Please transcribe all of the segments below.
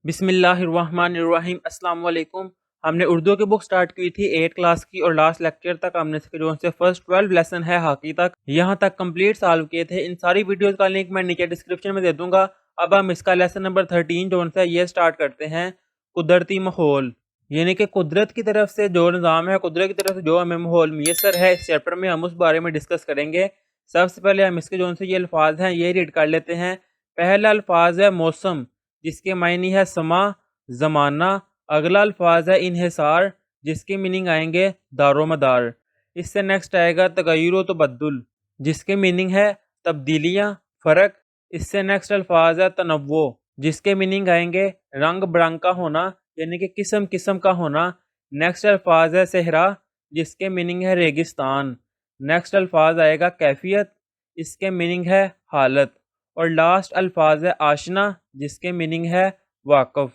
بسم اللہ الرحمن الرحیم۔ السلام علیکم۔ ہم نے اردو کی بک سٹارٹ کی تھی 8 کلاس کی، اور لاسٹ لیکچر تک ہم نے جو سے فرسٹ 12 لیسن ہے ہاکی تک، یہاں تک کمپلیٹ سالو کیے تھے۔ ان ساری ویڈیوز کا لنک میں نیچے ڈسکرپشن میں دے دوں گا۔ اب ہم اس کا لیسن نمبر 13 جو سے یہ سٹارٹ کرتے ہیں، قدرتی ماحول، یعنی کہ قدرت کی طرف سے جو نظام ہے، قدرت کی طرف سے جو ہمیں ماحول میسر ہے، اس چیپٹر میں ہم اس بارے میں ڈسکس کریں گے۔ سب سے پہلے ہم اس کے جو سے یہ الفاظ ہیں یہ ریڈ کر لیتے ہیں۔ پہلا الفاظ ہے موسم، جس کے معنی ہے سما، زمانہ۔ اگلا الفاظ ہے انحصار، جس کے میننگ آئیں گے دار و مدار۔ اس سے نیکسٹ آئے گا تغیر و تبدل، جس کے میننگ ہے تبدیلیاں، فرق۔ اس سے نیکسٹ الفاظ ہے تنوع، جس کے میننگ آئیں گے رنگ برنگ کا ہونا، یعنی کہ قسم قسم کا ہونا۔ نیکسٹ الفاظ ہے صحرا، جس کے میننگ ہے ریگستان۔ نیکسٹ الفاظ آئے گا کیفیت، اس کے میننگ ہے حالت۔ اور لاسٹ الفاظ ہے آشنا، جس کے میننگ ہے واقف۔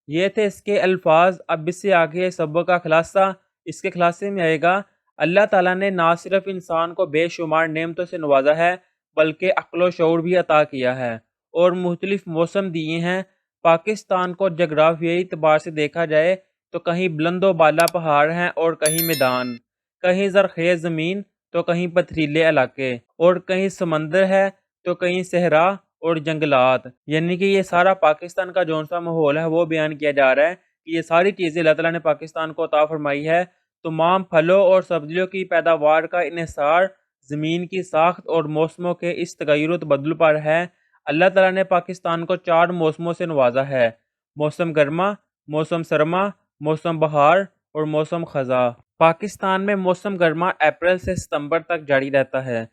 یہ تھے اس کے الفاظ۔ اب اس سے آگے سبق کا خلاصہ۔ اس کے خلاصے میں آئے گا، اللہ تعالیٰ نے نہ صرف انسان کو بے شمار نعمتوں سے نوازا ہے، بلکہ عقل و شعور بھی عطا کیا ہے اور مختلف موسم دیے ہیں۔ پاکستان کو جغرافیائی اعتبار سے دیکھا جائے تو کہیں بلند و بالا پہاڑ ہیں اور کہیں میدان، کہیں زرخیز زمین تو کہیں پتھریلے علاقے، اور کہیں سمندر ہے تو کہیں صحرا اور جنگلات۔ یعنی کہ یہ سارا پاکستان کا جون سا ماحول ہے وہ بیان کیا جا رہا ہے کہ یہ ساری چیزیں اللہ تعالیٰ نے پاکستان کو عطا فرمائی ہے۔ تمام پھلوں اور سبزیوں کی پیداوار کا انحصار زمین کی ساخت اور موسموں کے اس تغیر و تبدل پر ہے۔ اللہ تعالیٰ نے پاکستان کو 4 موسموں سے نوازا ہے: موسم گرما، موسم سرما، موسم بہار اور موسم خزاں۔ پاکستان میں موسم گرما اپریل سے ستمبر تک جاری رہتا ہے۔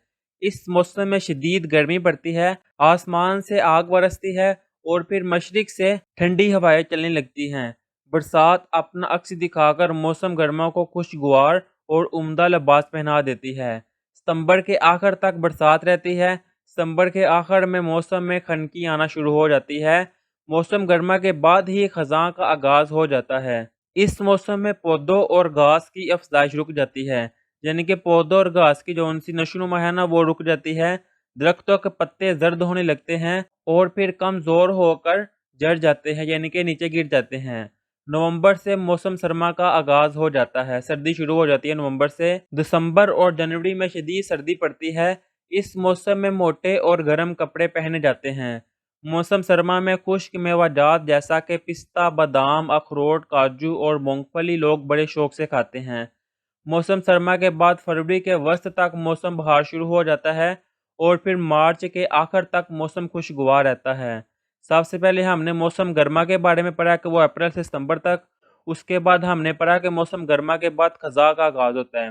اس موسم میں شدید گرمی پڑتی ہے، آسمان سے آگ برستی ہے اور پھر مشرق سے ٹھنڈی ہوائیں چلنے لگتی ہیں۔ برسات اپنا عکس دکھا کر موسم گرما کو خوشگوار اور عمدہ لباس پہنا دیتی ہے۔ ستمبر کے آخر تک برسات رہتی ہے۔ ستمبر کے آخر میں موسم میں خنکی آنا شروع ہو جاتی ہے۔ موسم گرما کے بعد ہی خزاں کا آغاز ہو جاتا ہے۔ اس موسم میں پودوں اور گھاس کی افزائش رک جاتی ہے، یعنی کہ پودوں اور گھاس کی جو ان سی نشو و نما ہے نا وہ رک جاتی ہے۔ درختوں کے پتے زرد ہونے لگتے ہیں اور پھر کمزور ہو کر جڑ جاتے ہیں، یعنی کہ نیچے گر جاتے ہیں۔ نومبر سے موسم سرما کا آغاز ہو جاتا ہے، سردی شروع ہو جاتی ہے نومبر سے۔ دسمبر اور جنوری میں شدید سردی پڑتی ہے۔ اس موسم میں موٹے اور گرم کپڑے پہنے جاتے ہیں۔ موسم سرما میں خشک میوہ جات جیسا کہ پستہ، بادام، اخروٹ، کاجو اور مونگ پھلی لوگ بڑے شوق سے کھاتے ہیں۔ موسم سرما کے بعد فروری کے وسط تک موسم بہار شروع ہو جاتا ہے اور پھر مارچ کے آخر تک موسم خوشگوار رہتا ہے۔ سب سے پہلے ہم نے موسم گرما کے بارے میں پڑھا کہ وہ اپریل سے ستمبر تک۔ اس کے بعد ہم نے پڑھا کہ موسم گرما کے بعد خزاں کا آغاز ہوتا ہے۔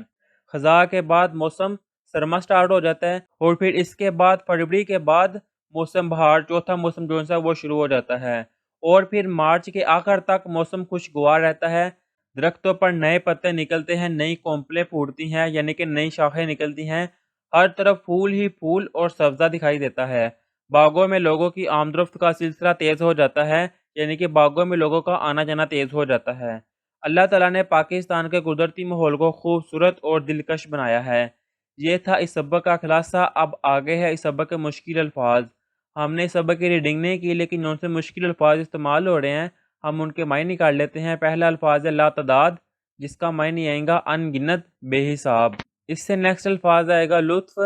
خزاں کے بعد موسم سرما سٹارٹ ہو جاتا ہے اور پھر اس کے بعد فروری کے بعد موسم بہار، چوتھا موسم جو ہے وہ شروع ہو جاتا ہے، اور پھر مارچ کے آخر تک موسم خوشگوار رہتا ہے۔ درختوں پر نئے پتے نکلتے ہیں، نئی کونپلیں پھوٹتی ہیں، یعنی کہ نئی شاخیں نکلتی ہیں۔ ہر طرف پھول ہی پھول اور سبزہ دکھائی دیتا ہے۔ باغوں میں لوگوں کی آمد و رفت کا سلسلہ تیز ہو جاتا ہے، یعنی کہ باغوں میں لوگوں کا آنا جانا تیز ہو جاتا ہے۔ اللہ تعالیٰ نے پاکستان کے قدرتی ماحول کو خوبصورت اور دلکش بنایا ہے۔ یہ تھا اس سبق کا خلاصہ۔ اب آگے ہے اس سبق کے مشکل الفاظ۔ ہم نے اس سبق کی ریڈنگ نہیں کی، لیکن ان سے مشکل الفاظ استعمال ہو رہے ہیں، ہم ان کے معنی نکال لیتے ہیں۔ پہلا الفاظ ہے لا تعداد، جس کا معنی آئے گا ان گنت، بے حساب۔ اس سے نیکسٹ الفاظ آئے گا لطف،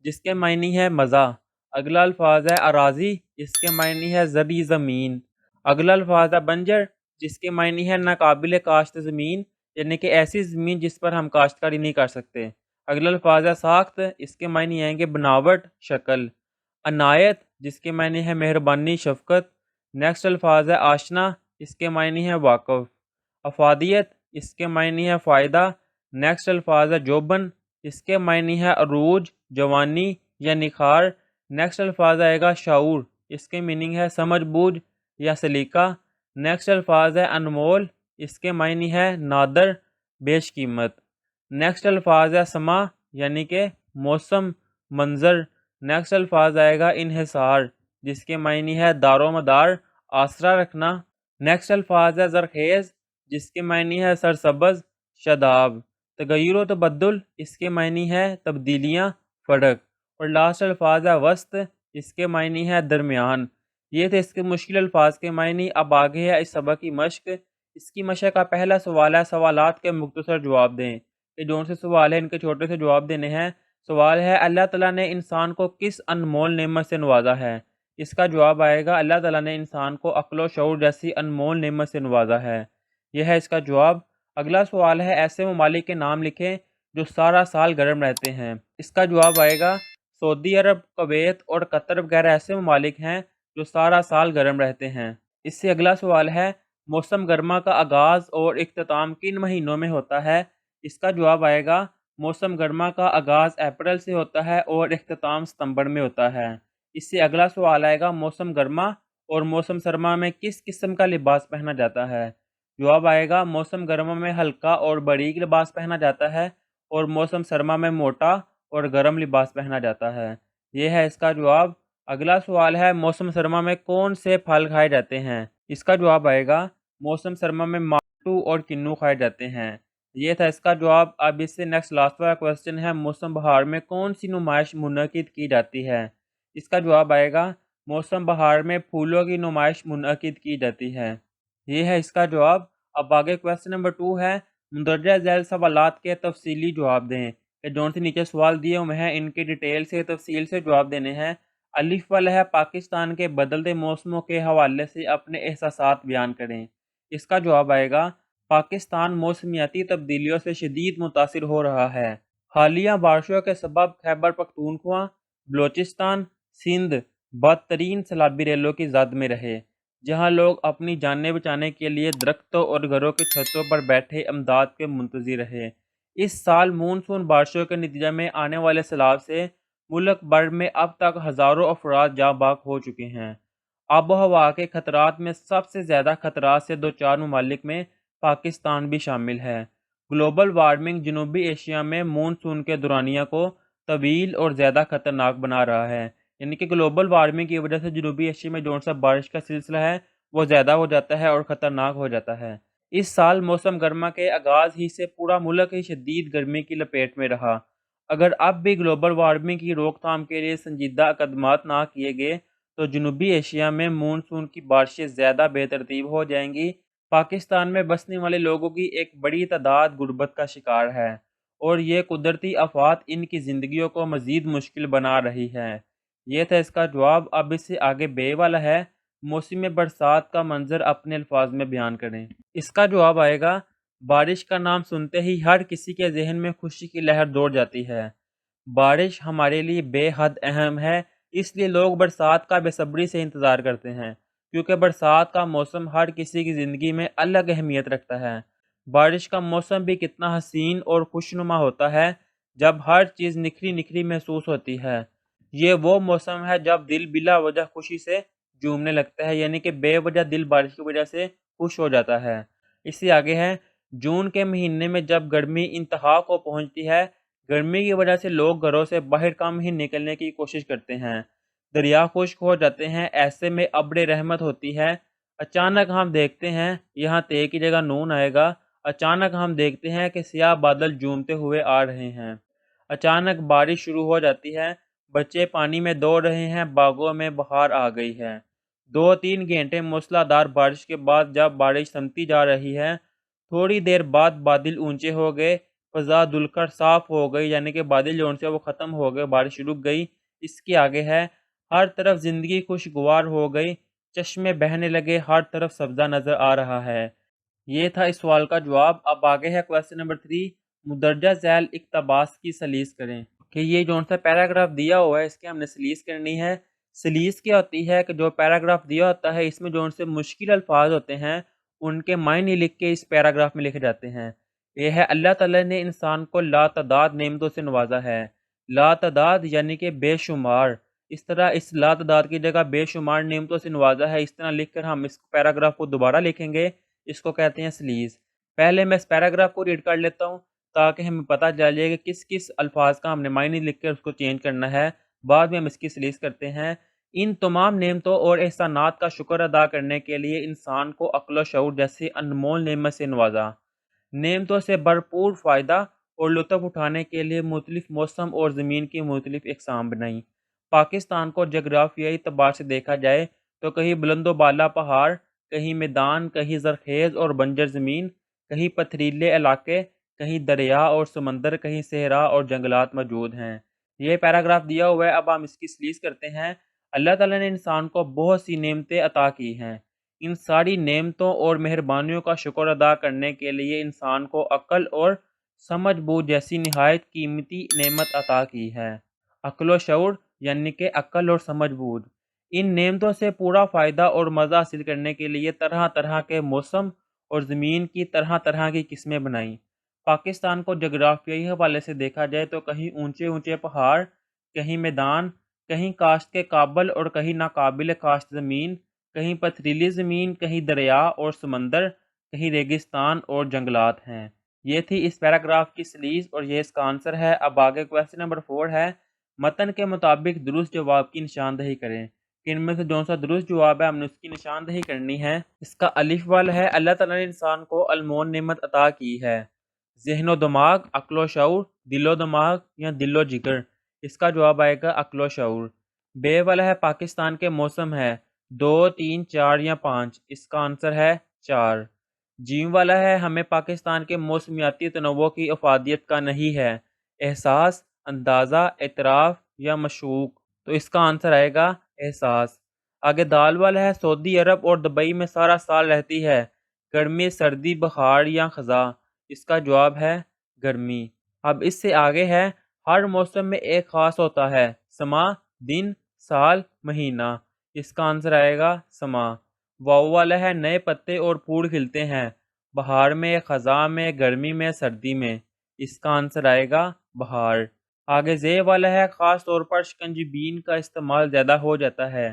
جس کے معنی ہے مزہ۔ اگلا الفاظ ہے اراضی، جس کے معنی ہے زرعی زمین۔ اگلا الفاظ ہے بنجر، جس کے معنی ہے ناقابل کاشت زمین، یعنی کہ ایسی زمین جس پر ہم کاشتکاری نہیں کر سکتے۔ اگلا الفاظ ہے ساخت، اس کے معنی آئیں گے بناوٹ، شکل۔ عنایت، جس کے معنی ہے مہربانی، شفقت۔ نیکسٹ الفاظ ہے آشنا، اس کے معنی ہے واقف۔ افادیت، اس کے معنی ہے فائدہ۔ نیکسٹ الفاظ ہے جوبن، اس کے معنی ہے عروج، جوانی یا نکھار۔ نیکسٹ الفاظ آئے گا شعور، اس کے میننگ ہے سمجھ بوجھ یا سلیقہ۔ نیکسٹ الفاظ ہے انمول، اس کے معنی ہے نادر، بیش قیمت۔ نیکسٹ الفاظ ہے سما، یعنی کہ موسم، منظر۔ نیکسٹ الفاظ آئے گا انحصار، جس کے معنی ہے دار و مدار، آسرا رکھنا۔ نیکسٹ الفاظ ہے زرخیز، جس کے معنی ہے سرسبز، شاداب۔ تغیر و تبدل، اس کے معنی ہے تبدیلیاں، فرق۔ اور لاسٹ الفاظ ہے وسط، اس کے معنی ہے درمیان۔ یہ تھے اس کے مشکل الفاظ کے معنی۔ اب آگے ہے اس سبق کی مشق۔ اس کی مشق کا پہلا سوال ہے سوالات کے مختصر جواب دیں۔ یہ جون سے سوال ہے ان کے چھوٹے سے جواب دینے ہیں۔ سوال ہے اللہ تعالیٰ نے انسان کو کس انمول نعمت سے نوازا ہے؟ اس کا جواب آئے گا اللہ تعالیٰ نے انسان کو عقل و شعور جیسی انمول نعمت سے نوازا ہے۔ یہ ہے اس کا جواب۔ اگلا سوال ہے ایسے ممالک کے نام لکھیں جو سارا سال گرم رہتے ہیں۔ اس کا جواب آئے گا سعودی عرب، کویت اور قطر وغیرہ ایسے ممالک ہیں جو سارا سال گرم رہتے ہیں۔ اس سے اگلا سوال ہے موسم گرما کا آغاز اور اختتام کن مہینوں میں ہوتا ہے؟ اس کا جواب آئے گا موسم گرما کا آغاز اپریل سے ہوتا ہے اور اختتام ستمبر میں ہوتا ہے۔ اس سے اگلا سوال آئے گا موسم گرما اور موسم سرما میں کس قسم کا لباس پہنا جاتا ہے؟ جواب آئے گا موسم گرما میں ہلکا اور باریک لباس پہنا جاتا ہے اور موسم سرما میں موٹا اور گرم لباس پہنا جاتا ہے۔ یہ ہے اس کا جواب۔ اگلا سوال ہے موسم سرما میں کون سے پھل کھائے جاتے ہیں؟ اس کا جواب آئے گا موسم سرما میں مالٹو اور کنو کھائے جاتے ہیں۔ یہ تھا اس کا جواب۔ اب اس سے نیکسٹ لاسٹ والا کویسچن ہے موسم بہار میں کون سی نمائش منعقد کی جاتی ہے؟ اس کا جواب آئے گا موسم بہار میں پھولوں کی نمائش منعقد کی جاتی ہے۔ یہ ہے اس کا جواب۔ اب آگے کویسچن نمبر 2 ہے مندرجہ ذیل سوالات کے تفصیلی جواب دیں۔ کہ جون سے نیچے سوال دیے ہوئے ہیں ان کے ڈیٹیل سے تفصیل سے جواب دینے ہیں۔ الف والا ہے پاکستان کے بدلتے موسموں کے حوالے سے اپنے احساسات بیان کریں۔ اس کا جواب آئے گا پاکستان موسمیاتی تبدیلیوں سے شدید متاثر ہو رہا ہے۔ حالیہ بارشوں کے سبب خیبر پختونخوا، بلوچستان، سندھ بدترین سیلابی ریلوں کی زد میں رہے، جہاں لوگ اپنی جانیں بچانے کے لیے درختوں اور گھروں کی چھتوں پر بیٹھے امداد کے منتظر رہے۔ اس سال مونسون بارشوں کے نتیجے میں آنے والے سیلاب سے ملک بھر میں اب تک ہزاروں افراد جاں بحق ہو چکے ہیں۔ آب و ہوا کے خطرات میں سب سے زیادہ خطرات سے دوچار ممالک میں پاکستان بھی شامل ہے۔ گلوبل وارمنگ جنوبی ایشیا میں مونسون کے دورانیہ کو طویل اور زیادہ خطرناک بنا رہا ہے۔ یعنی کہ گلوبل وارمنگ کی وجہ سے جنوبی ایشیا میں جو سا بارش کا سلسلہ ہے وہ زیادہ ہو جاتا ہے اور خطرناک ہو جاتا ہے۔ اس سال موسم گرما کے آغاز ہی سے پورا ملک ہی شدید گرمی کی لپیٹ میں رہا۔ اگر اب بھی گلوبل وارمنگ کی روک تھام کے لیے سنجیدہ اقدامات نہ کیے گئے تو جنوبی ایشیا میں مونسون کی بارشیں زیادہ بے ترتیب ہو جائیں گی۔ پاکستان میں بسنے والے لوگوں کی ایک بڑی تعداد غربت کا شکار ہے اور یہ قدرتی آفات ان کی زندگیوں کو مزید مشکل بنا رہی ہے۔ یہ تھا اس کا جواب۔ اب اس سے آگے بے والا ہے موسم برسات کا منظر اپنے الفاظ میں بیان کریں۔ اس کا جواب آئے گا بارش کا نام سنتے ہی ہر کسی کے ذہن میں خوشی کی لہر دوڑ جاتی ہے۔ بارش ہمارے لیے بے حد اہم ہے، اس لیے لوگ برسات کا بے صبری سے انتظار کرتے ہیں، کیونکہ برسات کا موسم ہر کسی کی زندگی میں الگ اہمیت رکھتا ہے۔ بارش کا موسم بھی کتنا حسین اور خوشنما ہوتا ہے جب ہر چیز نکھری نکھری محسوس ہوتی ہے۔ یہ وہ موسم ہے جب دل بلا وجہ خوشی سے جھومنے لگتا ہے، یعنی کہ بے وجہ دل بارش کی وجہ سے خوش ہو جاتا ہے۔ اس سے آگے ہے جون کے مہینے میں جب گرمی انتہا کو پہنچتی ہے، گرمی کی وجہ سے لوگ گھروں سے باہر کم ہی نکلنے کی کوشش کرتے ہیں، دریا خشک ہو جاتے ہیں، ایسے میں ابر رحمت ہوتی ہے۔ اچانک ہم دیکھتے ہیں یہاں تے کی جگہ نون آئے گا، اچانک ہم دیکھتے ہیں کہ سیاہ بادل جھومتے ہوئے آ رہے ہیں، اچانک بارش شروع ہو جاتی ہے، بچے پانی میں دوڑ رہے ہیں، باغوں میں بہار آ گئی ہے۔ 2-3 گھنٹے موسلادھار بارش کے بعد جب بارش تھمتی جا رہی ہے، تھوڑی دیر بعد بادل اونچے ہو گئے، فضا دھل کر صاف ہو گئی، یعنی کہ بادل جو سے وہ ختم ہو گئے، بارش رک گئی۔ اس کے آگے ہے ہر طرف زندگی خوشگوار ہو گئی، چشمے بہنے لگے، ہر طرف سبزہ نظر آ رہا ہے۔ یہ تھا اس سوال کا جواب۔ اب آگے ہے کویسچن نمبر 3 مندرجہ ذیل اقتباس کی سلیس کریں۔ کہ یہ جو سا پیراگراف دیا ہوا ہے اس کی ہم نے سلیس کرنی ہے۔ سلیس کیا ہوتی ہے کہ جو پیراگراف دیا ہوتا ہے اس میں جو سے مشکل الفاظ ہوتے ہیں ان کے معنی لکھ کے اس پیراگراف میں لکھے جاتے ہیں۔ یہ ہے اللہ تعالیٰ نے انسان کو لاتعداد نعمتوں سے نوازا ہے۔ لاتعداد یعنی کہ بے شمار، اس طرح اس لاتعداد کی جگہ بے شمار نعمتوں سے نوازا ہے، اس طرح لکھ کر ہم اس پیراگراف کو دوبارہ لکھیں گے، اس کو کہتے ہیں سلیس۔ پہلے میں اس پیراگراف کو ریڈ کر لیتا ہوں تاکہ ہمیں پتہ چل جائے کہ کس کس الفاظ کا ہم نے معنی لکھ کر اس کو چینج کرنا ہے، بعد میں ہم اس کی سلیس کرتے ہیں۔ ان تمام نعمتوں اور احسانات کا شکر ادا کرنے کے لیے انسان کو عقل و شعور جیسی انمول نعمت سے نوازا۔ نعمتوں سے بھرپور فائدہ اور لطف اٹھانے کے لیے مختلف موسم اور زمین کی مختلف اقسام بنائی۔ پاکستان کو جغرافیائی اعتبار سے دیکھا جائے تو کہیں بلند و بالا پہاڑ، کہیں میدان، کہیں زرخیز اور بنجر زمین، کہیں پتھریلے علاقے، کہیں دریا اور سمندر، کہیں صحرا اور جنگلات موجود ہیں۔ یہ پیراگراف دیا ہوا ہے، اب ہم اس کی سلیس کرتے ہیں۔ اللہ تعالیٰ نے انسان کو بہت سی نعمتیں عطا کی ہیں۔ ان ساری نعمتوں اور مہربانیوں کا شکر ادا کرنے کے لیے انسان کو عقل اور سمجھ بوجھ جیسی نہایت قیمتی نعمت عطا کی ہے۔ عقل و شعور یعنی کہ عقل اور سمجھ بوجھ۔ ان نعمتوں سے پورا فائدہ اور مزہ حاصل کرنے کے لیے طرح طرح کے موسم اور زمین کی طرح طرح کی قسمیں بنائیں۔ پاکستان کو جغرافیائی حوالے سے دیکھا جائے تو کہیں اونچے اونچے پہاڑ، کہیں میدان، کہیں کاشت کے قابل اور کہیں ناقابل کاشت زمین، کہیں پتھریلی زمین، کہیں دریا اور سمندر، کہیں ریگستان اور جنگلات ہیں۔ یہ تھی اس پیراگراف کی سلیس اور یہ اس کا آنسر ہے۔ اب آگے کویسچن نمبر 4 ہے، متن کے مطابق درست جواب کی نشاندہی کریں۔ کہ ان میں سے جو سا درست جواب ہے ہم نے اس کی نشاندہی کرنی ہے۔ اس کا الف والا ہے، اللہ تعالیٰ نے انسان کو المون نعمت عطا کی ہے۔ ذہن و دماغ، عقل و شعور، دل و دماغ یا دل و جگر، اس کا جواب آئے گا عقل و شعور۔ بے والا ہے، پاکستان کے موسم ہے 2، 3، 4 یا 5، اس کا آنسر ہے 4۔ جیم والا ہے، ہمیں پاکستان کے موسمیاتی تنوع کی افادیت کا نہیں ہے، احساس، اندازہ، اعتراف یا مشوق، تو اس کا آنسر آئے گا احساس۔ آگے دال والا ہے، سعودی عرب اور دبئی میں سارا سال رہتی ہے، گرمی، سردی، بخار یا خزاں، اس کا جواب ہے گرمی۔ اب اس سے آگے ہے، ہر موسم میں ایک خاص ہوتا ہے، سما، دن، سال، مہینہ، اس کا آنسر آئے گا سما۔ واؤ والا ہے، نئے پتے اور پھول کھلتے ہیں، بہار میں، خزاں میں، گرمی میں، سردی میں، اس کا آنسر آئے گا بہار۔ آگے زے والا ہے، خاص طور پر شکنجی بین کا استعمال زیادہ ہو جاتا ہے،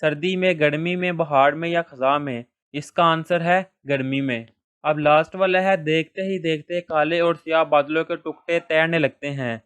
سردی میں، گرمی میں، بہار میں یا خزاں میں، اس کا آنسر ہے گرمی میں۔ اب لاسٹ والا ہے، دیکھتے ہی دیکھتے کالے اور سیاہ بادلوں کے ٹکڑے تیرنے لگتے ہیں،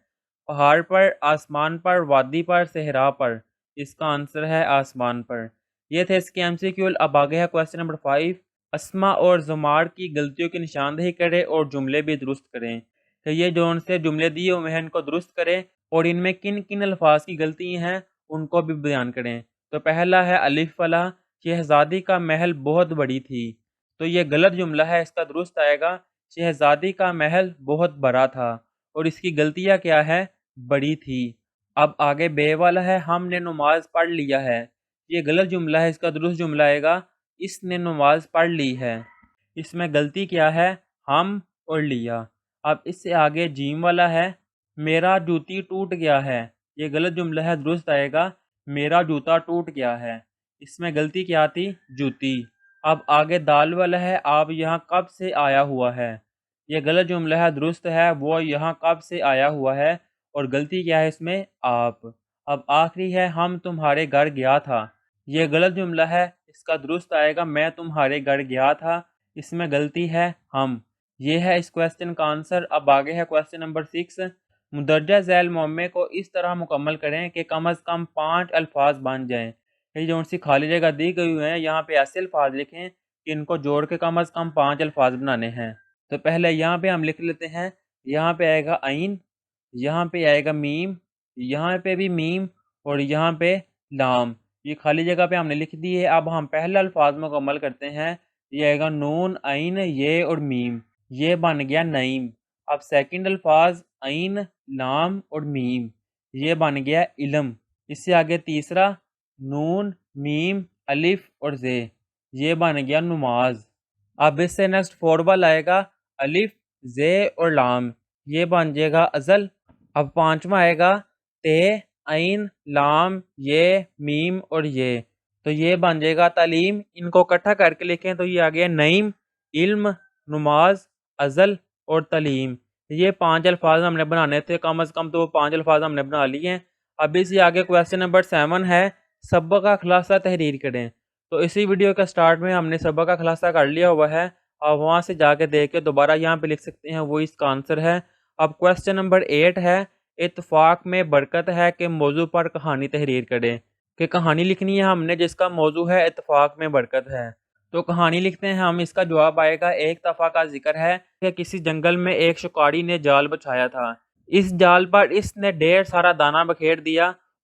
پہاڑ پر، آسمان پر، وادی پر، صحرا پر، اس کا آنسر ہے آسمان پر۔ یہ تھے اس کے MCQ۔ اب آگے ہے کویسچن نمبر 5، اسما اور زمار کی غلطیوں کی نشاندہی کریں اور جملے بھی درست کریں۔ کہ یہ جو ان سے جملے دیے ہوئے ہیں ان کو درست کریں اور ان میں کن کن الفاظ کی غلطی ہیں ان کو بھی بیان کریں۔ تو پہلا ہے الف والا، شہزادی کا محل بہت بڑی تھی، تو یہ غلط جملہ ہے، اس کا درست آئے گا شہزادی کا محل بہت بڑا تھا، اور اس کی غلطیاں کیا ہے، بڑی تھی۔ اب آگے بے والا ہے، ہم نے نماز پڑھ لیا ہے، یہ غلط جملہ ہے، اس کا درست جملہ آئے گا اس نے نماز پڑھ لی ہے۔ اس میں غلطی کیا ہے، ہم اور لیا۔ اب اس سے آگے جیم والا ہے، میرا جوتی ٹوٹ گیا ہے، یہ غلط جملہ ہے، درست آئے گا میرا جوتا ٹوٹ گیا ہے۔ اس میں غلطی کیا تھی، جوتی۔ اب آگے دال والا ہے، آپ یہاں کب سے آیا ہوا ہے، یہ غلط جملہ ہے، درست ہے وہ یہاں کب سے آیا ہوا ہے، اور غلطی کیا ہے اس میں، آپ۔ اب آخری ہے، ہم تمہارے گھر گیا تھا، یہ غلط جملہ ہے، اس کا درست آئے گا میں تمہارے گھر گیا تھا، اس میں غلطی ہے ہم۔ یہ ہے اس کویسچن کا آنسر۔ اب آگے ہے کویسچن نمبر 6، مندرجہ ذیل معمے کو اس طرح مکمل کریں کہ کم از کم 5 الفاظ بن جائیں۔ یہ جو ان سی خالی جگہ دی گئی ہوئے ہیں یہاں پہ ایسے الفاظ لکھیں کہ ان کو جوڑ کے کم از کم 5 الفاظ بنانے ہیں۔ تو پہلے یہاں پہ ہم لکھ لیتے ہیں، یہاں پہ آئے گا عین، یہاں پہ آئے گا میم، یہاں پہ بھی میم، اور یہاں پہ لام، یہ خالی جگہ پہ ہم نے لکھ دی ہے۔ اب ہم پہلا الفاظ مکمل کرتے ہیں، یہ آئے گا نون، عین، یہ اور میم، یہ بن گیا نعیم۔ اب سیکنڈ الفاظ عین، لام اور میم، یہ بن گیا علم۔ اس سے آگے تیسرا نون، میم، الف اور زے، یہ بن گیا نماز۔ اب اس سے نیکسٹ فورول آئے گا الف، زے اور لام، یہ بن جائے گا ازل۔ اب پانچواں آئے گا تے، عین، لام، یہ، میم اور یہ، تو یہ بن جائے گا تعلیم۔ ان کو اکٹھا کر کے لکھیں تو یہ آ گیا نعیم، علم، نماز، ازل اور تعلیم۔ یہ 5 الفاظ ہم نے بنانے تھے، کم از کم تو وہ 5 الفاظ ہم نے بنا لیے ہیں۔ اب اسی آگے کویسچن نمبر 7 ہے، سبق کا خلاصہ تحریر کریں۔ تو اسی ویڈیو کے سٹارٹ میں ہم نے سبق کا خلاصہ کر لیا ہوا ہے، آپ وہاں سے جا کے دیکھ کے دوبارہ یہاں پہ لکھ سکتے ہیں، وہ اس کا آنسر ہے۔ اب کویسچن نمبر 8 ہے، اتفاق میں برکت ہے کہ موضوع پر کہانی تحریر کریں۔ کہ کہانی لکھنی ہے ہم نے جس کا موضوع ہے اتفاق میں برکت ہے، تو کہانی لکھتے ہیں ہم۔ اس کا جواب آئے گا، ایک دفعہ کا ذکر ہے کہ کسی جنگل میں ایک شکاری نے جال بچھایا تھا، اس جال پر اس نے ڈھیر سارا دانہ بکھیر دیا